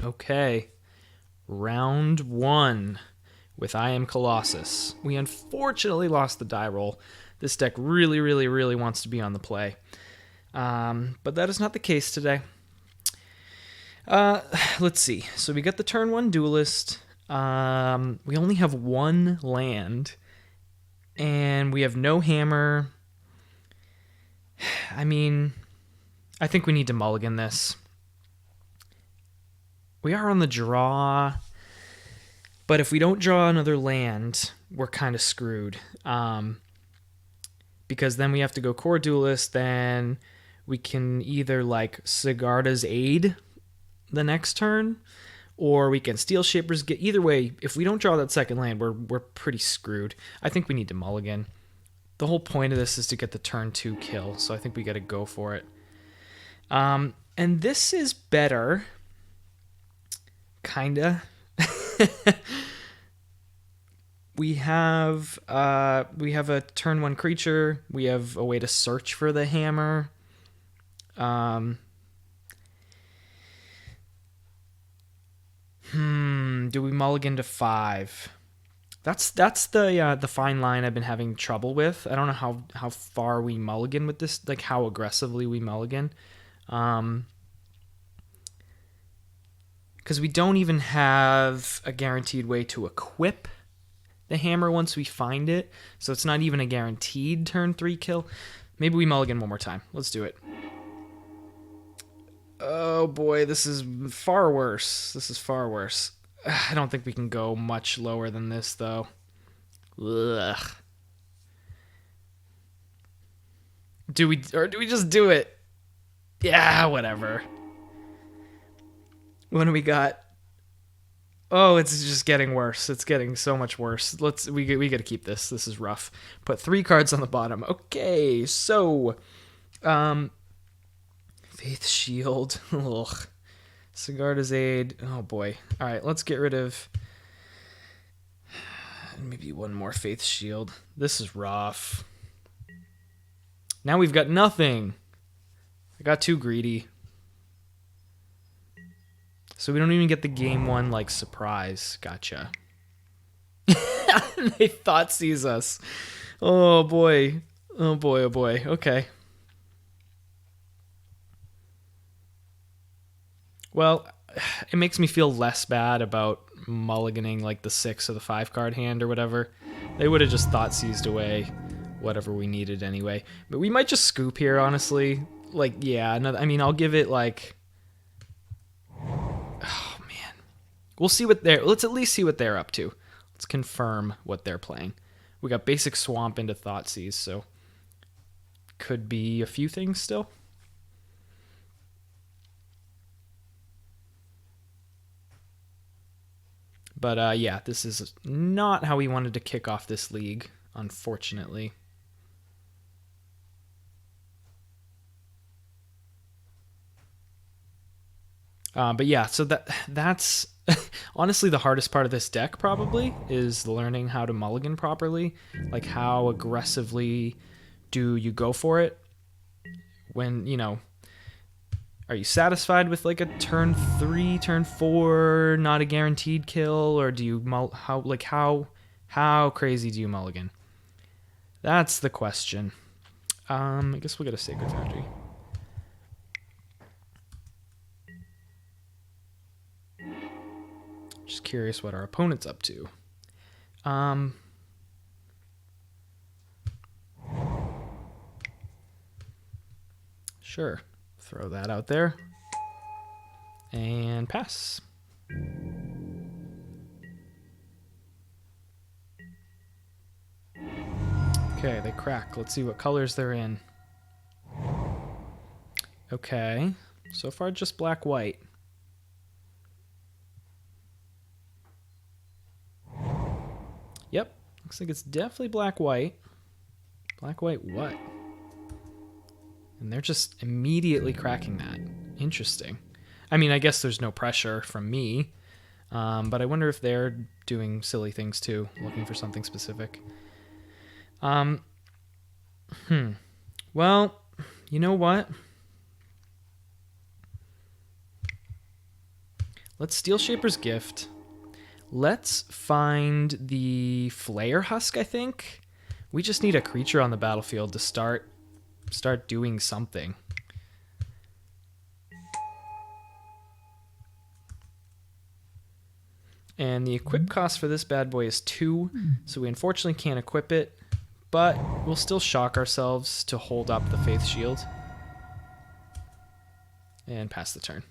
Okay. Round 1 with I Am Colossus. We unfortunately lost the die roll. This deck really, really, really wants to be on the play. But that is not the case today. Let's see. So we got the turn 1 duelist. We only have 1 land. And we have no hammer. I mean, I think we need to mulligan this. We are on the draw, but if we don't draw another land, we're kind of screwed. Because then we have to go core duelist, then we can either like Sigarda's Aid the next turn, or we can Steel Shapers. Get either way, if we don't draw that second land, we're pretty screwed. I think we need to mulligan. The whole point of this is to get the turn 2 kill, so I think we got to go for it. And this is better. Kinda. we have a turn 1 creature. We have a way to search for the hammer. Do we mulligan to 5? That's the fine line I've been having trouble with. I don't know how far we mulligan with this, like how aggressively we mulligan. Because we don't even have a guaranteed way to equip the hammer once we find it. So it's not even a guaranteed turn 3 kill. Maybe we mulligan one more time. Let's do it. Oh boy, this is far worse. This is far worse. I don't think we can go much lower than this, though. Ugh. Do we just do it? Yeah, whatever. What do we got? Oh, it's just getting worse. It's getting so much worse. We got to keep this. This is rough. Put 3 cards on the bottom. Okay, so Faith Shield. Ugh. Sigarda's Aid. Oh boy. All right, let's get rid of maybe one more Faith Shield. This is rough. Now we've got nothing. I got too greedy. So we don't even get the game 1 like surprise. Gotcha. They thought sees us. Oh boy. Oh boy, oh boy. Okay. Well, it makes me feel less bad about mulliganing like the 6 or the 5 card hand or whatever. They would have just thought seized away whatever we needed anyway. But we might just scoop here, honestly. Like, yeah, I mean, I'll give it like... Oh, man. We'll see what they're... Let's at least see what they're up to. Let's confirm what they're playing. We got basic swamp into Thoughtseize, so... Could be a few things still. But yeah, this is not how we wanted to kick off this league, unfortunately. But yeah, so that's honestly the hardest part of this deck probably is learning how to mulligan properly. Like how aggressively do you go for it when, you know, are you satisfied with like a turn 3, turn 4, not a guaranteed kill, or do you how crazy do you mulligan? That's the question. I guess we'll get a Sacred Foundry. Just curious what our opponent's up to. Sure. Throw that out there. And pass. Okay, they crack. Let's see what colors they're in. Okay. So far, just black-white. Yep. Looks like it's definitely black-white. Black-white what? And they're just immediately cracking that. Interesting. I mean, I guess there's no pressure from me. But I wonder if they're doing silly things too, looking for something specific. Well, you know what? Let's Steel Shaper's Gift. Let's find the Flare Husk, I think. We just need a creature on the battlefield to start doing something. And the equip cost for this bad boy is 2, so we unfortunately can't equip it, but we'll still shock ourselves to hold up the Faith Shield. And pass the turn.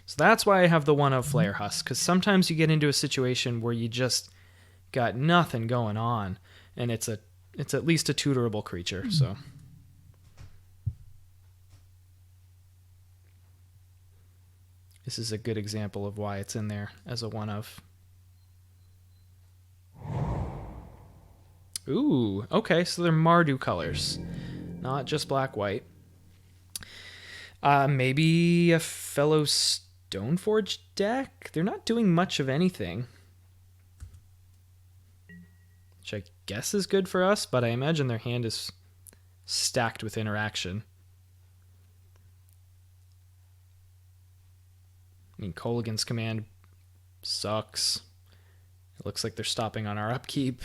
So that's why I have the 1 of Flare Husk, because sometimes you get into a situation where you just got nothing going on, and it's at least a tutorable creature, so... This is a good example of why it's in there as a 1 of. Ooh, okay, so they're Mardu colors, not just black-white. Maybe a fellow Stoneforge deck? They're not doing much of anything. Which I guess is good for us, but I imagine their hand is stacked with interaction. I mean, Kolaghan's Command sucks. It looks like they're stopping on our upkeep.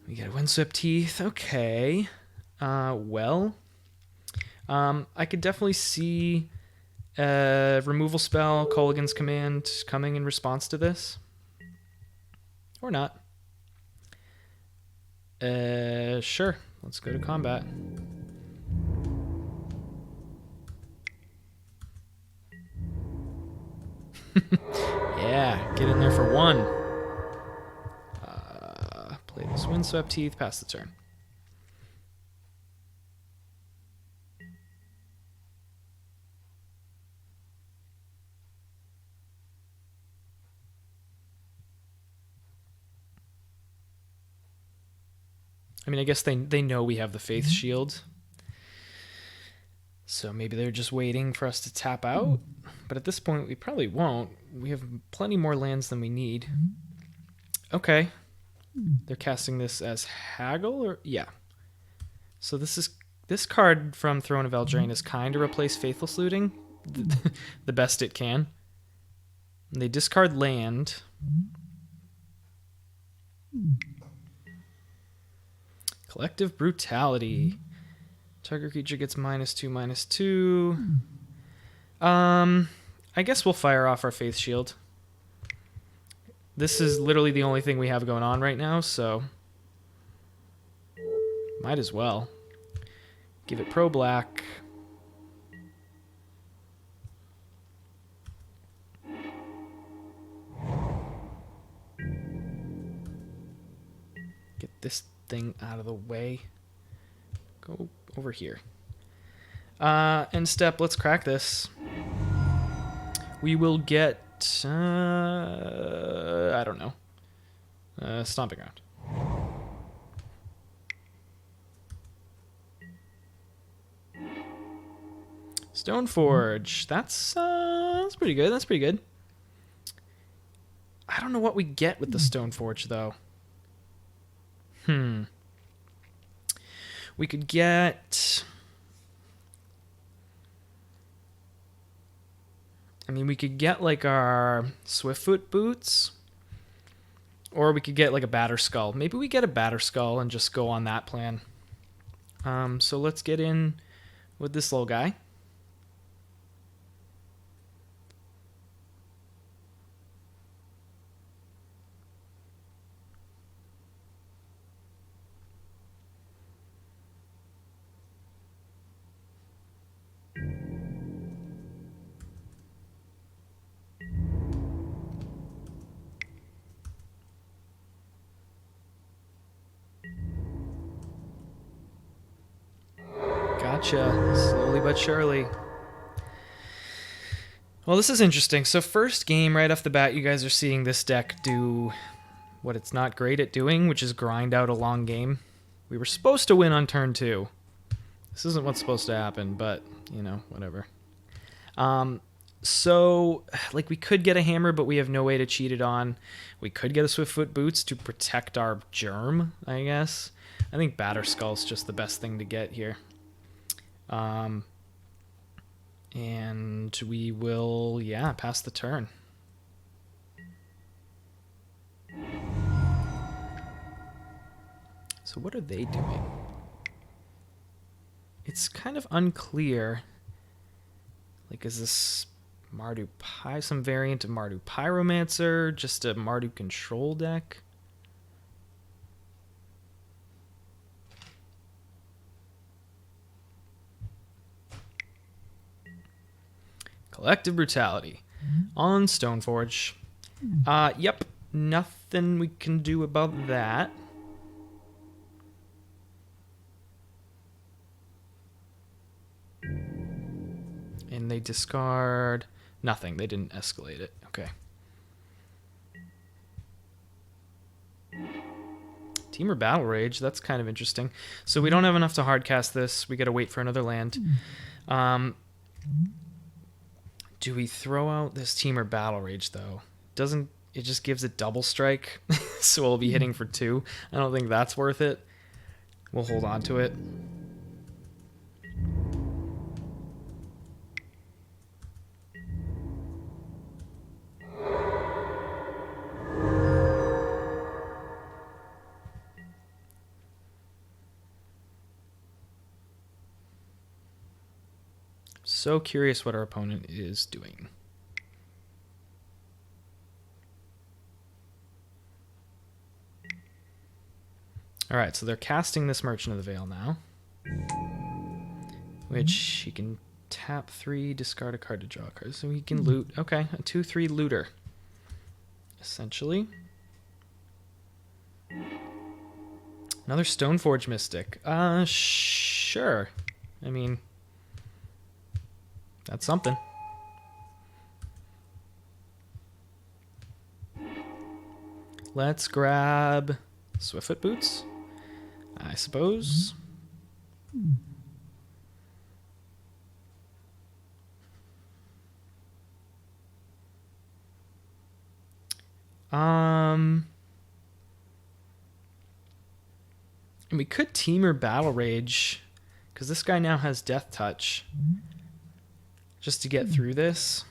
We got a Windswept Teeth. Okay. Well, I could definitely see a removal spell, Kolaghan's Command, coming in response to this. Or not. Sure. Let's go to combat. Yeah, get in there for 1. Play this Windswept Teeth, pass the turn. I mean, I guess they know we have the Faith Shield. So maybe they're just waiting for us to tap out. But at this point, we probably won't. We have plenty more lands than we need. Okay. They're casting this as Haggle? Or yeah. So this card from Throne of Eldraine is kind of replace Faithless Looting the best it can. And they discard land. Collective Brutality. Target creature gets -2/-2. I guess we'll fire off our Faith Shield. This is literally the only thing we have going on right now, so might as well. Give it Pro Black. Get this thing out of the way. Go over here. End step, let's crack this. We will get, I don't know, Stomping Ground. Stoneforge, that's pretty good, that's pretty good. I don't know what we get with the Stoneforge, though. We could get... I mean, we could get, like, our Swiftfoot boots. Or we could get, like, a Batterskull. Maybe we get a Batterskull and just go on that plan. So let's get in with this little guy. Gotcha. Slowly but surely. Well, this is interesting. So first game, right off the bat, you guys are seeing this deck do what it's not great at doing, which is grind out a long game. We were supposed to win on turn 2. This isn't what's supposed to happen, but, you know, whatever. So, like, we could get a hammer, but we have no way to cheat it on. We could get a Swiftfoot Boots to protect our germ, I guess. I think Batterskull's just the best thing to get here. And we will, yeah, pass the turn. So what are they doing? It's kind of unclear. Like, is this Mardu some variant of Mardu Pyromancer? Just a Mardu control deck? Collective Brutality on Stoneforge. Yep, nothing we can do about that. And they discard nothing. They didn't escalate it. Okay. Teamer Battle Rage. That's kind of interesting. So we don't have enough to hardcast this. We got to wait for another land. Do we throw out this Teamer Battle Rage, though? Doesn't it just gives it double strike? So we'll be hitting for 2. I don't think that's worth it. We'll hold on to it. So curious what our opponent is doing. All right, so they're casting this Merchant of the Veil now, which he can tap 3, discard a card to draw a card. So he can loot. Okay, a 2/3 looter, essentially. Another Stoneforge Mystic. Sure. I mean, that's something. Let's grab Swiftfoot Boots, I suppose. And we could Teamer Battle Rage, because this guy now has Death Touch. Just to get through this.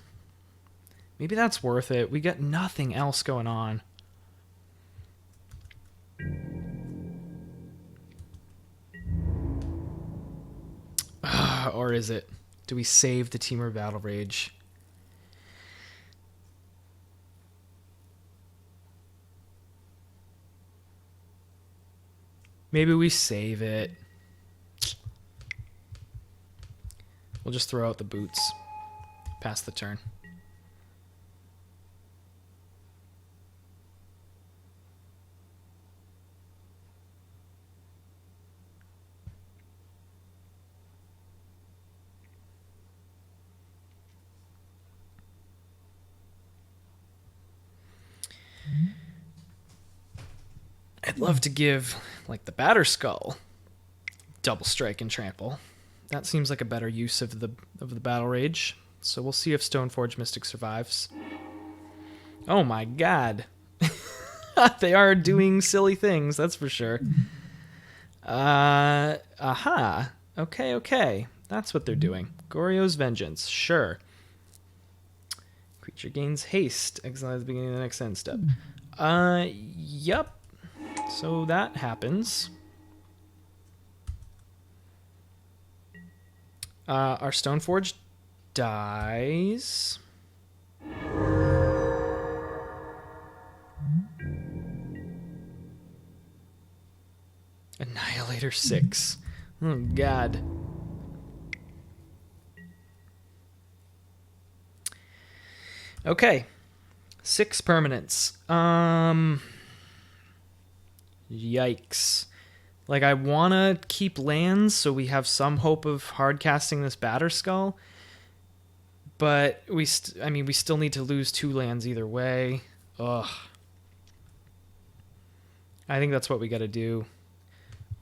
Maybe that's worth it. We got nothing else going on. Or is it? Do we save the Teamer Battle Rage? Maybe we save it. We'll just throw out the boots. Pass the turn. I'd love to give, like, the Batter Skull double strike and trample. That seems like a better use of the Battle Rage. So we'll see if Stoneforge Mystic survives. Oh my god. They are doing silly things, that's for sure. Aha. Okay. That's what they're doing. Goryos Vengeance. Sure. Creature gains haste. Exile at the beginning of the next end step. Yep. So that happens. Our Stoneforge dies. Annihilator 6. Oh, God. Okay. 6 permanents. Yikes. Like, I want to keep lands so we have some hope of hard casting this Batter Skull. But we still need to lose 2 lands either way. Ugh. I think that's what we got to do.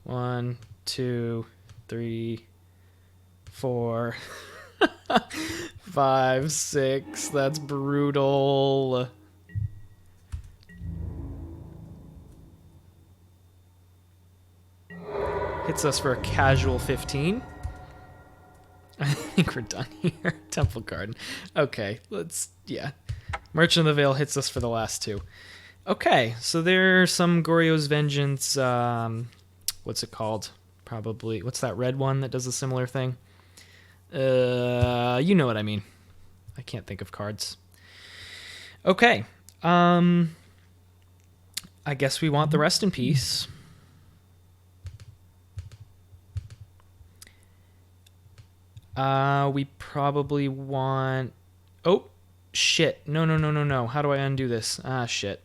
1, 2, 3, 4, 5, 6. That's brutal. Hits us for a casual 15. I think we're done here. Temple Garden. Okay, yeah. Merchant of the Veil hits us for the last two. Okay, so there's some Goryos Vengeance. What's it called? Probably. What's that red one that does a similar thing? You know what I mean. I can't think of cards. Okay. I guess we want the Rest in Peace. We probably want... Oh, shit. No. How do I undo this? Shit.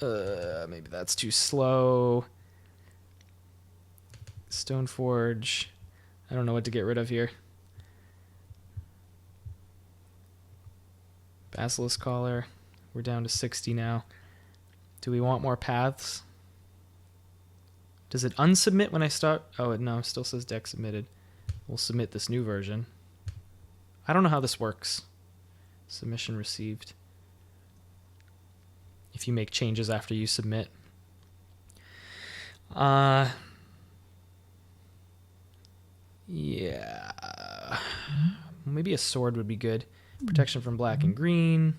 Maybe that's too slow. Stoneforge. I don't know what to get rid of here. Basilisk Collar. We're down to 60 now. Do we want more paths? Does it unsubmit when I start? Oh, no, it still says deck submitted. We'll submit this new version. I don't know how this works. Submission received. If you make changes after you submit. Yeah. Maybe a sword would be good. Protection from black and green.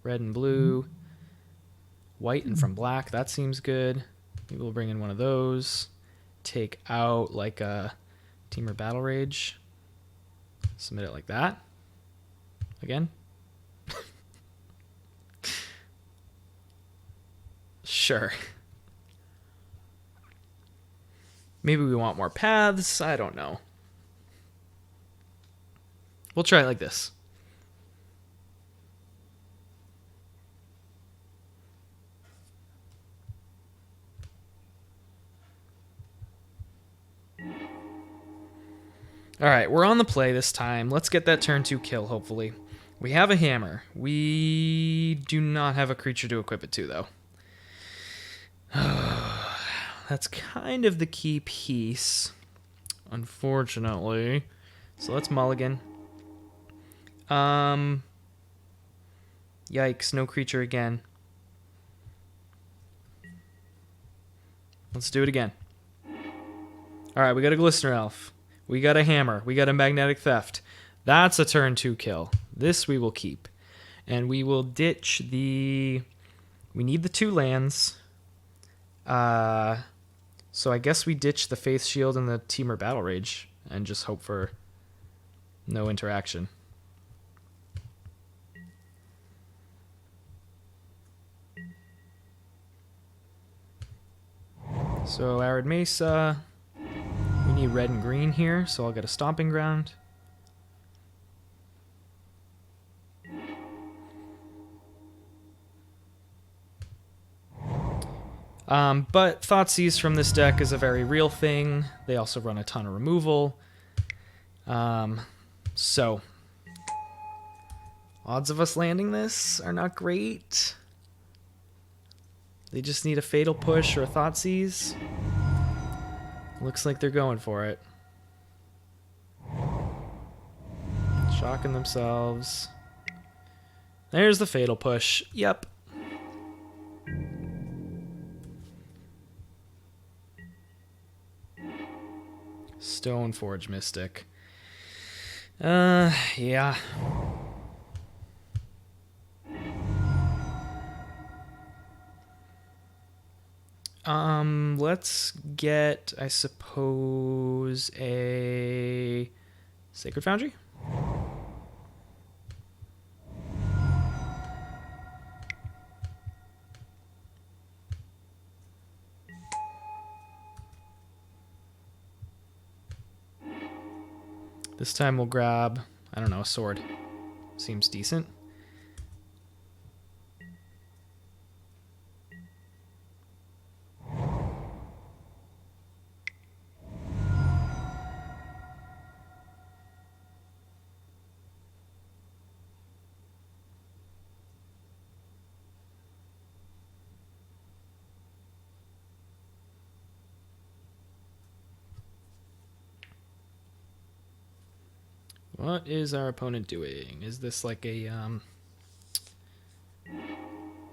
Red and blue. White and from black. That seems good. Maybe we'll bring in one of those. Take out like a Teamer Battle Rage. Submit it like that. Again. Sure. Maybe we want more paths. I don't know. We'll try it like this. All right, we're on the play this time. Let's get that turn 2 kill, hopefully. We have a hammer. We do not have a creature to equip it to, though. That's kind of the key piece, unfortunately. So let's mulligan. Yikes, no creature again. Let's do it again. All right, we got a Glistener Elf. We got a hammer. We got a Magnetic Theft. That's a turn 2 kill. This we will keep. And we will ditch the... We need the 2 lands. So I guess we ditch the Faith Shield and the Teamer Battle Rage and just hope for no interaction. So Arid Mesa, we need red and green here, so I'll get a Stomping Ground. But Thoughtseize from this deck is a very real thing. They also run a ton of removal. So odds of us landing this are not great. They just need a Fatal Push or a Thoughtseize. Looks like they're going for it. Shocking themselves. There's the Fatal Push. Yep. Stoneforge Mystic. Yeah. Let's get, I suppose, a Sacred Foundry? This time we'll grab, I don't know, a sword. Seems decent. What is our opponent doing? Is this like a,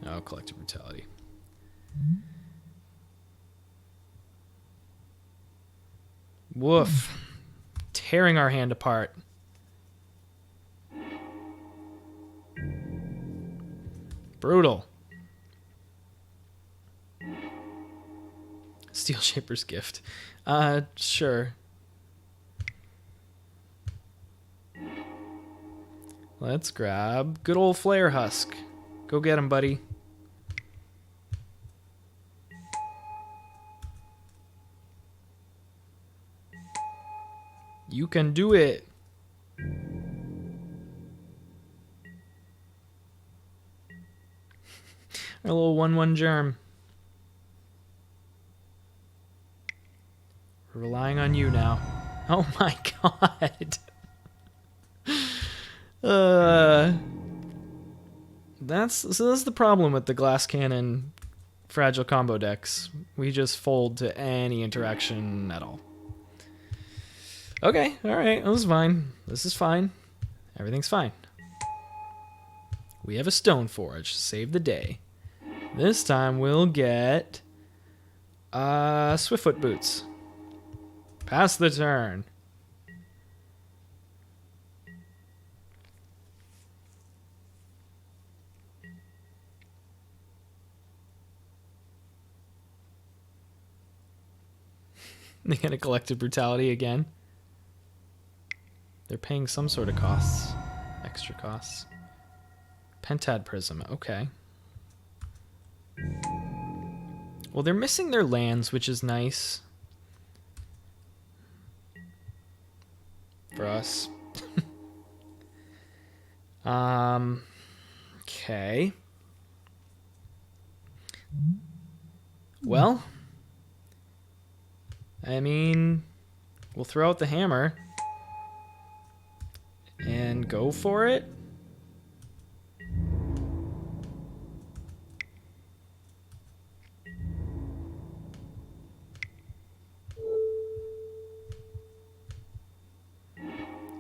oh, Collective Brutality. Woof. Tearing our hand apart. Brutal. Steel Shaper's Gift. Sure. Let's grab good old Flare Husk. Go get him, buddy. You can do it. Our little 1/1 germ. We're relying on you now. Oh my god. That's the problem with the glass cannon fragile combo decks. We just fold to any interaction at all. Okay, alright, that was fine. This is fine. Everything's fine. We have a Stone Forge. Save the day. This time we'll get Swiftfoot Boots. Pass the turn. They get a Collective Brutality again. They're paying some sort of costs. Extra costs. Pentad Prism, okay. Well, they're missing their lands, which is nice. For us. Okay. Well, I mean, we'll throw out the hammer and go for it.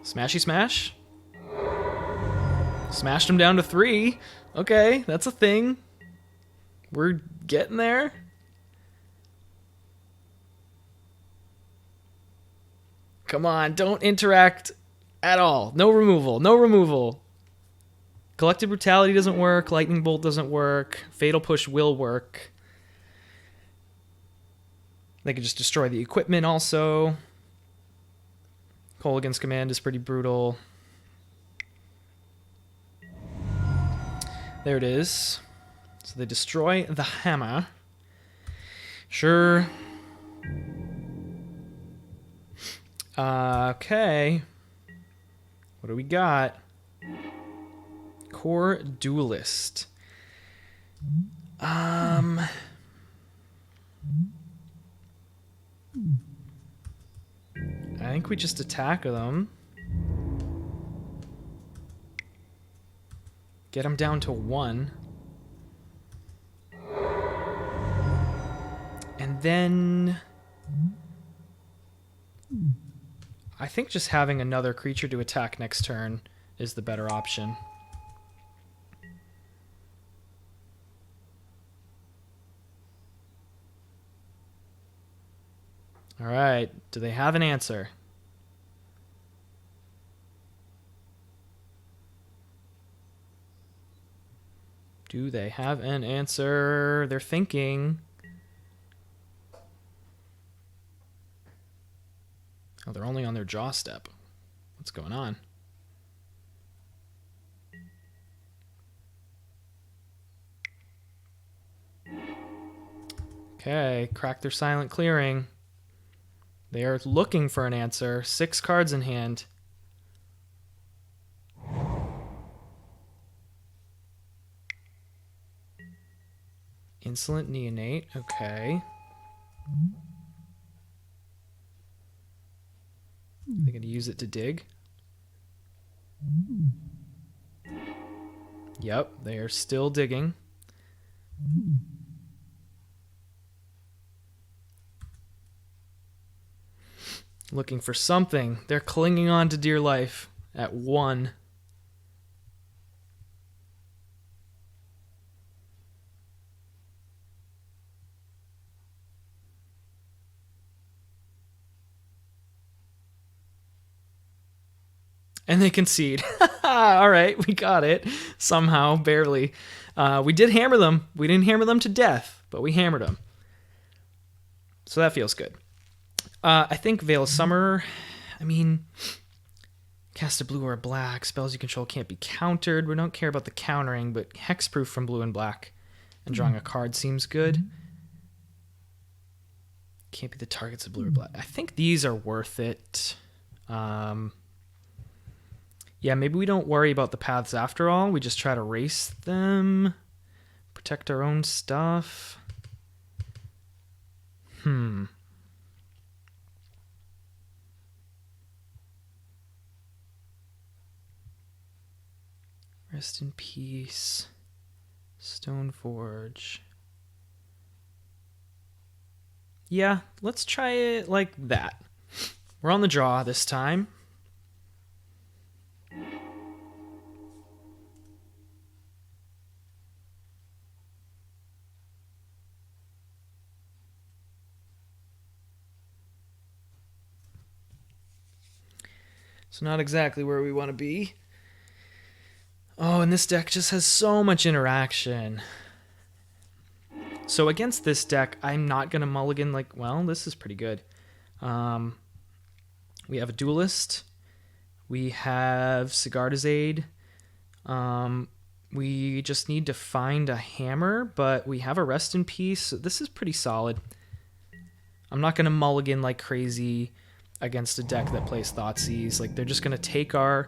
Smashy smash. Smashed him down to 3. Okay, that's a thing. We're getting there. Come on, don't interact at all. No removal. No removal. Collective Brutality doesn't work. Lightning Bolt doesn't work. Fatal Push will work. They could just destroy the equipment also. Kolaghan's Command is pretty brutal. There it is. So they destroy the hammer. Sure. Okay. What do we got? Core Duelist. I think we just attack them. Get them down to 1. And then I think just having another creature to attack next turn is the better option. All right, do they have an answer? Do they have an answer? They're thinking. Oh, they're only on their jaw step. What's going on? Okay, crack their silent clearing. They are looking for an answer. 6 cards in hand. Insolent Neonate, okay. They're going to use it to dig. Yep, they are still digging. Looking for something. They're clinging on to dear life at 1. And they concede. All right, we got it. Somehow, barely. We did hammer them. We didn't hammer them to death, but we hammered them. So that feels good. I think Veil of Summer, I mean, cast a blue or a black. Spells you control can't be countered. We don't care about the countering, but hexproof from blue and black and drawing a card seems good. Can't be the targets of blue or black. I think these are worth it. Yeah, maybe we don't worry about the paths after all. We just try to race them. Protect our own stuff. Rest in peace. Stoneforge. Yeah, let's try it like that. We're on the draw this time. So not exactly where we want to be. Oh, and this deck just has so much interaction. So against this deck, I'm not going to mulligan like, well, this is pretty good. We have a Duelist. We have Sigarda's Aid. We just need to find a hammer, but we have a Rest in Peace. So this is pretty solid. I'm not going to mulligan like crazy against a deck that plays Thoughtseize. Like, they're just going to take the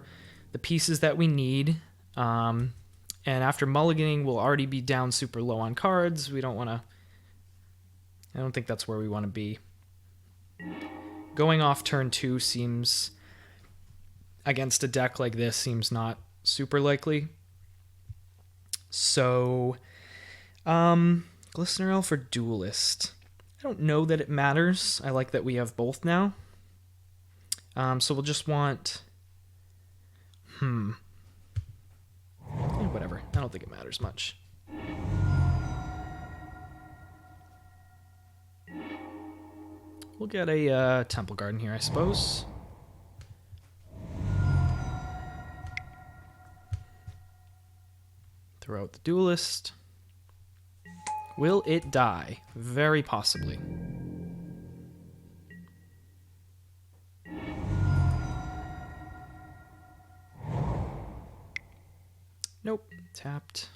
pieces that we need. And after mulliganing, we'll already be down super low on cards. We don't want to... I don't think that's where we want to be. Going off turn 2 seems... against a deck like this seems not super likely. So, Glistener Elf or Duelist? I don't know that it matters. I like that we have both now. So we'll just want... Yeah, whatever. I don't think it matters much. We'll get a Temple Garden here, I suppose. Throw out the Duelist. Will it die? Very possibly. Nope. Tapped.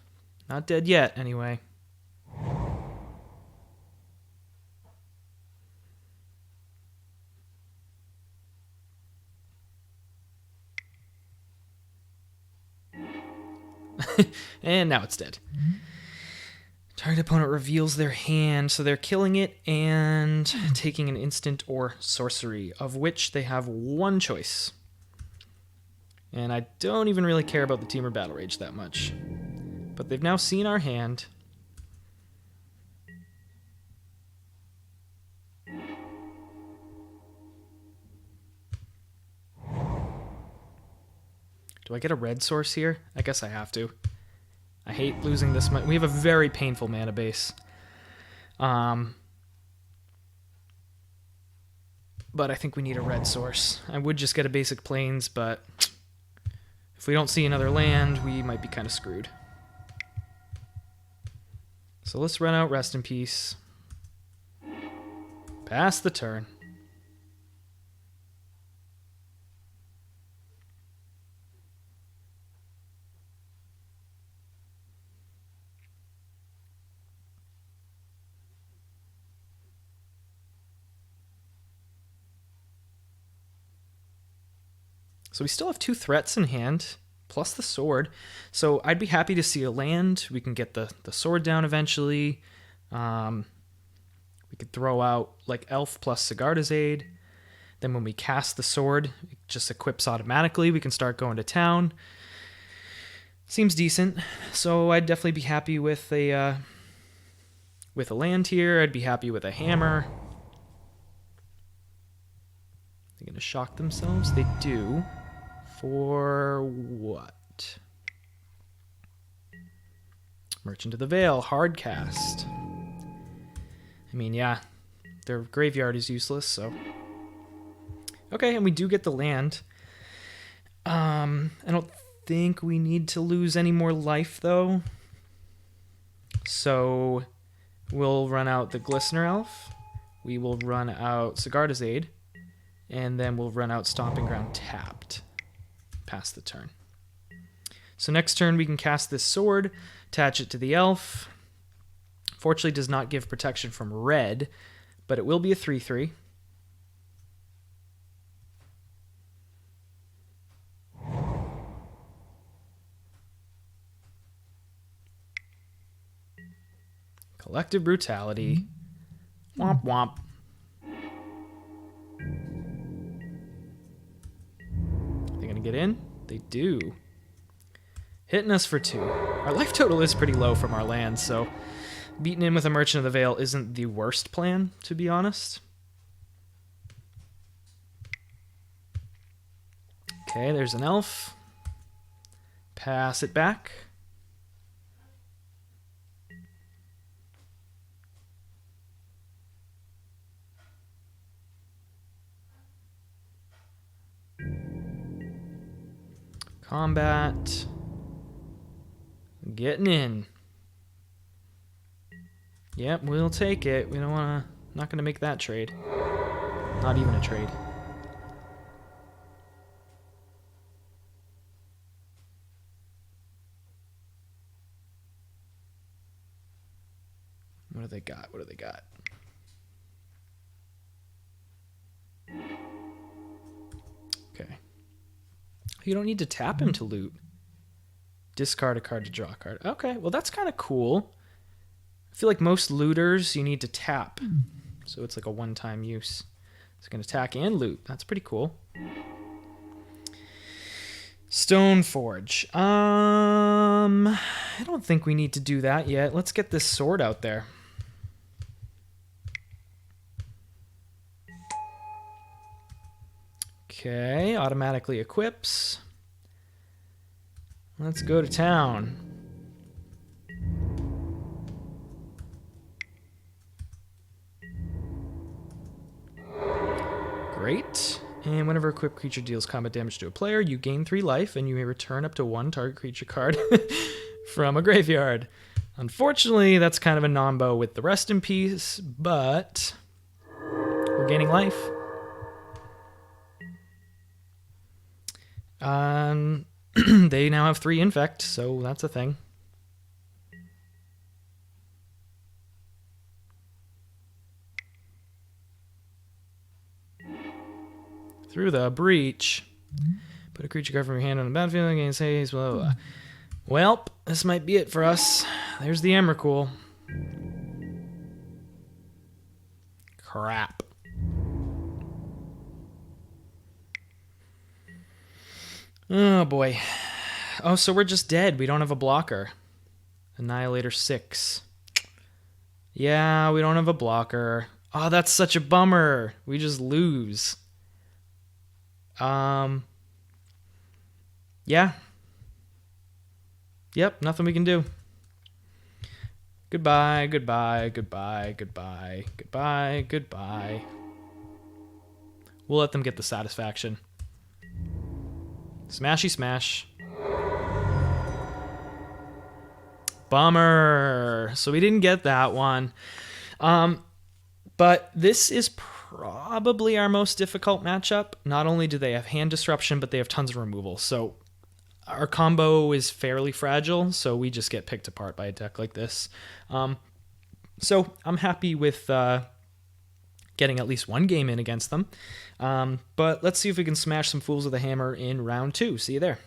Not dead yet, anyway. And now it's dead. Target opponent reveals their hand, so they're killing it and taking an instant or sorcery, of which they have one choice. And I don't even really care about the Temur Battle Rage that much. But they've now seen our hand. Do I get a red source here? I guess I have to. I hate losing this much. We have a very painful mana base. But I think we need a red source. I would just get a basic plains, but if we don't see another land, we might be kind of screwed. So let's run out Rest in Peace. Pass the turn. So we still have 2 threats in hand, plus the sword. So I'd be happy to see a land. We can get the sword down eventually. We could throw out like Elf plus Sigarda's Aid. Then when we cast the sword, it just equips automatically. We can start going to town. Seems decent. So I'd definitely be happy with a land here. I'd be happy with a hammer. They're going to shock themselves? They do. For what? Merchant of the Veil, hard cast. I mean, yeah, their graveyard is useless, so... Okay, and we do get the land. I don't think we need to lose any more life, though. So we'll run out the Glistener Elf. We will run out Sigarda's Aid. And then we'll run out Stomping Ground tapped. Pass the turn. So next turn we can cast this sword, attach it to the elf. Fortunately does not give protection from red, but it will be a 3/3. Collective Brutality. Womp womp. They gonna get in? They do. Hitting us for 2. Our life total is pretty low from our lands, so beating in with a Merchant of the Veil isn't the worst plan, to be honest. Okay, there's an elf. Pass it back. Combat. Getting in. Yep, we'll take it. We don't want to... Not going to make that trade. Not even a trade. What do they got? What do they got? Okay. You don't need to tap him to loot. Discard a card to draw a card. Okay, well that's kind of cool. I feel like most looters you need to tap. So it's like a one-time use. It's going to attack and loot. That's pretty cool. Stoneforge. I don't think we need to do that yet. Let's get this sword out there. Okay, automatically equips. Let's go to town. Great. And whenever a equipped creature deals combat damage to a player, you gain 3 life, and you may return up to 1 target creature card from a graveyard. Unfortunately, that's kind of a nombo with the Rest in Peace, but we're gaining life. They now have 3 infect, so that's a thing. Through the breach. Put a creature card from your hand on the battlefield against haste, blah, blah, blah. Well, this might be it for us. There's the Emrakul. Crap. Oh, boy. Oh, so we're just dead. We don't have a blocker. Annihilator 6. Yeah, we don't have a blocker. Oh, that's such a bummer. We just lose. Yeah. Yep, nothing we can do. Goodbye, goodbye, goodbye, goodbye, goodbye, goodbye. We'll let them get the satisfaction. Smashy smash. Bummer. So we didn't get that one. But this is probably our most difficult matchup. Not only do they have hand disruption, but they have tons of removal. So our combo is fairly fragile, so we just get picked apart by a deck like this. So I'm happy with getting at least one game in against them. But let's see if we can smash some fools with a hammer in round 2. See you there.